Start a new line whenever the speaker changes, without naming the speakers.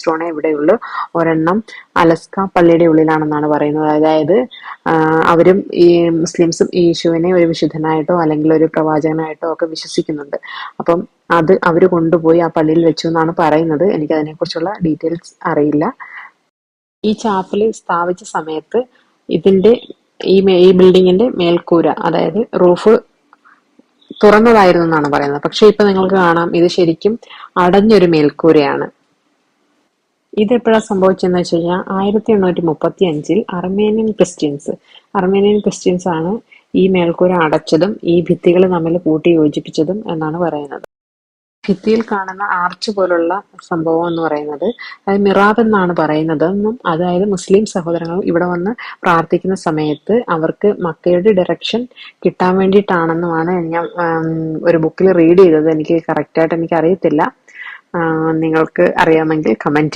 സ്റ്റോണേ ഇവിടെയുള്ളൂ. ഒരെണ്ണം അലസ്ക പള്ളിയുടെ ഉള്ളിലാണെന്നാണ് പറയുന്നത്. അതായത് അവരും ഈ മുസ്ലിംസും ഈ യേശുവിനെ ഒരു വിശുദ്ധനായിട്ടോ അല്ലെങ്കിൽ ഒരു പ്രവാചകനായിട്ടോ ഒക്കെ വിശ്വസിക്കുന്നുണ്ട്. അപ്പം അത് അവർ കൊണ്ടുപോയി ആ പള്ളിയിൽ വെച്ചു എന്നാണ് പറയുന്നത്. എനിക്ക് അതിനെക്കുറിച്ചുള്ള ഡീറ്റെയിൽസ് അറിയില്ല. ഈ ചാപ്പൽ സ്ഥാപിച്ച സമയത്ത് ഇതിന്റെ ഈ ബിൽഡിങ്ങിന്റെ മേൽക്കൂര, അതായത് റൂഫ് തുറന്നതായിരുന്നു എന്നാണ് പറയുന്നത്. പക്ഷെ ഇപ്പൊ നിങ്ങൾക്ക് കാണാം ഇത് ശരിക്കും അടഞ്ഞൊരു മേൽക്കൂരയാണ്. ഇതെപ്പോഴാ സംഭവിച്ചെന്ന് വെച്ച് കഴിഞ്ഞാൽ 1835 അർമേനിയൻ ക്രിസ്ത്യൻസ് ആണ് ഈ മേൽക്കൂര അടച്ചതും ഈ ഭിത്തികൾ തമ്മിൽ കൂട്ടി യോജിപ്പിച്ചതും എന്നാണ് പറയുന്നത്. ഭിത്തിയിൽ കാണുന്ന ആർച്ച് പോലുള്ള സംഭവം എന്ന് പറയുന്നത് അത് മിറാബ് എന്നാണ് പറയുന്നത്. അതായത് മുസ്ലിം സഹോദരങ്ങൾ ഇവിടെ വന്ന് പ്രാർത്ഥിക്കുന്ന സമയത്ത് അവർക്ക് മക്കയുടെ ഡയറക്ഷൻ കിട്ടാൻ വേണ്ടിയിട്ടാണെന്നുമാണ് ഞാൻ ഒരു ബുക്കിൽ റീഡ് ചെയ്തത്. എനിക്ക് കറക്റ്റായിട്ട് എനിക്ക് അറിയത്തില്ല. നിങ്ങൾക്ക് അറിയാമെങ്കിൽ കമന്റ്